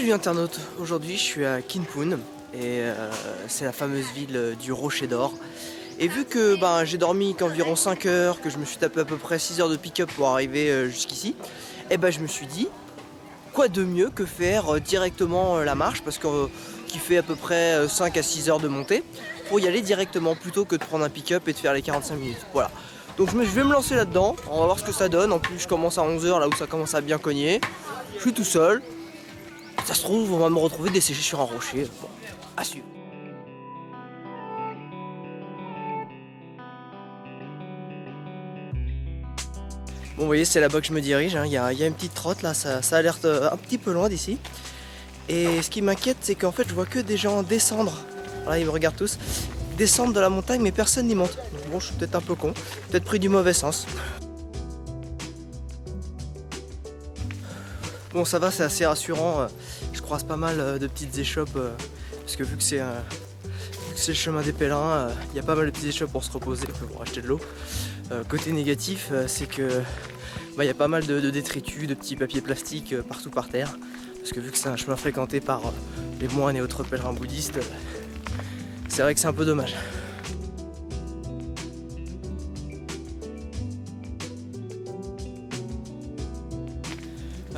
Salut internaute, aujourd'hui je suis à Kinpun et c'est la fameuse ville du Rocher d'Or. Et vu que j'ai dormi qu'environ 5 heures, que je me suis tapé à peu près 6 heures de pick-up pour arriver jusqu'ici, et je me suis dit, quoi de mieux que faire directement la marche, parce que qui fait à peu près 5 à 6 heures de montée, pour y aller directement plutôt que de prendre un pick-up et de faire les 45 minutes. Voilà. Donc je vais me lancer là-dedans, on va voir ce que ça donne. En plus je commence à 11 heures là où ça commence à bien cogner. Je suis tout seul. Ça se trouve, on va me retrouver desséché sur un rocher. Bon, à suivre. Bon, vous voyez, c'est là-bas que je me dirige. Il y a une petite trotte là, ça a l'air un petit peu loin d'ici. Et ce qui m'inquiète, c'est qu'en fait, je vois que des gens descendre. Voilà, ils me regardent tous. Descendre de la montagne, mais personne n'y monte. Donc, bon, je suis peut-être un peu con, peut-être pris du mauvais sens. Bon, ça va, c'est assez rassurant. Je croise pas mal de petites échoppes parce que vu que c'est le chemin des pèlerins, il y a pas mal de petites échoppes pour se reposer, pour acheter de l'eau. Côté négatif, c'est que il y a pas mal de détritus, de petits papiers plastiques partout par terre, parce que vu que c'est un chemin fréquenté par les moines et autres pèlerins bouddhistes, c'est vrai que c'est un peu dommage.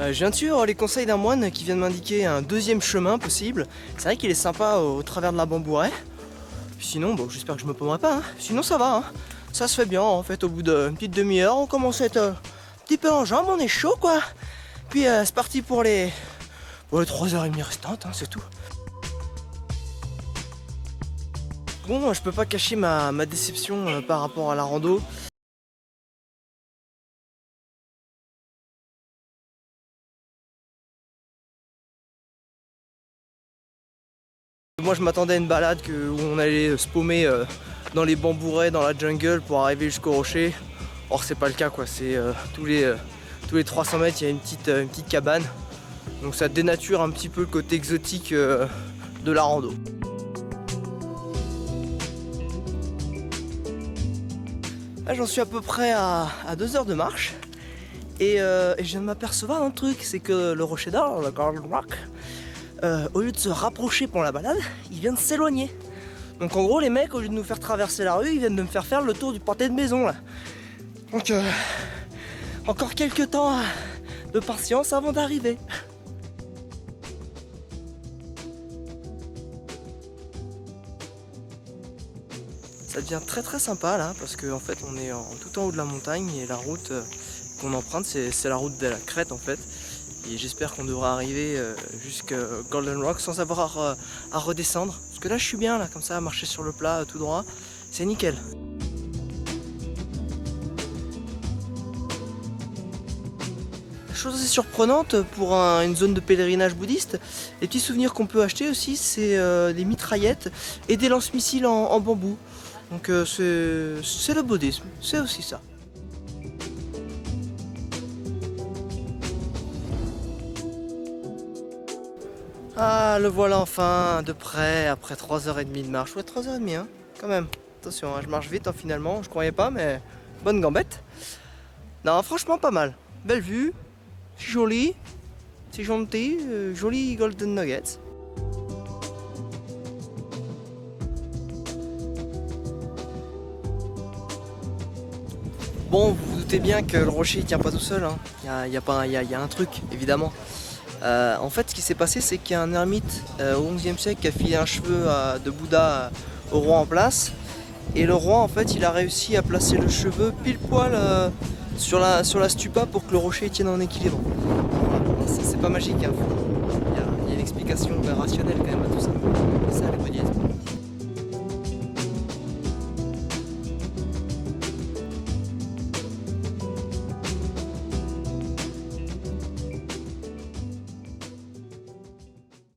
Je viens de suivre les conseils d'un moine qui vient de m'indiquer un deuxième chemin possible. C'est vrai qu'il est sympa au travers de la bambouraie. Sinon, bon, j'espère que je me paumerai pas. Hein. Sinon, ça va. Hein. Ça se fait bien. En fait, au bout d'une petite demi-heure, on commence à être un petit peu en jambes. On est chaud, quoi. Puis, c'est parti pour les 3h30 restantes. Hein, c'est tout. Bon, je peux pas cacher ma déception par rapport à la rando. Moi je m'attendais à une balade où on allait se paumer dans les bambourets, dans la jungle pour arriver jusqu'au rocher. Or c'est pas le cas quoi, c'est tous les 300 mètres il y a une petite cabane. Donc ça dénature un petit peu le côté exotique de la rando. Là j'en suis à peu près à 2 heures de marche. Et je viens de m'apercevoir d'un truc, c'est que le rocher d'or, le Golden Rock, au lieu de se rapprocher pour la balade, il vient de s'éloigner. Donc en gros les mecs, au lieu de nous faire traverser la rue, ils viennent de me faire le tour du pâté de maison là. Donc encore quelques temps de patience avant d'arriver. Ça devient très sympa là, parce qu'en fait on est tout en haut de la montagne et la route qu'on emprunte c'est la route de la crête en fait. Et j'espère qu'on devra arriver jusqu'à Golden Rock sans avoir à redescendre. Parce que là je suis bien là, comme ça à marcher sur le plat tout droit, c'est nickel. Chose assez surprenante pour une zone de pèlerinage bouddhiste, les petits souvenirs qu'on peut acheter aussi c'est des mitraillettes et des lance-missiles en bambou. Donc c'est le bouddhisme, c'est aussi ça. Ah, le voilà enfin, de près, après 3h30 de marche. Ouais, 3h30, hein, quand même. Attention, hein, je marche vite, hein, finalement, je croyais pas, mais bonne gambette. Non, franchement, pas mal. Belle vue, c'est joli, c'est gentil, joli Golden Nuggets. Bon, vous vous doutez bien que le rocher il tient pas tout seul, hein. Il y a un truc, évidemment. En fait, ce qui s'est passé, c'est qu'il y a un ermite au XIe siècle qui a filé un cheveu de Bouddha au roi en place. Et le roi, en fait, il a réussi à placer le cheveu pile poil sur la stupa pour que le rocher tienne en équilibre. Voilà. C'est pas magique, hein. Il y a une explication rationnelle quand même à tout ça. C'est ça le bouddhisme.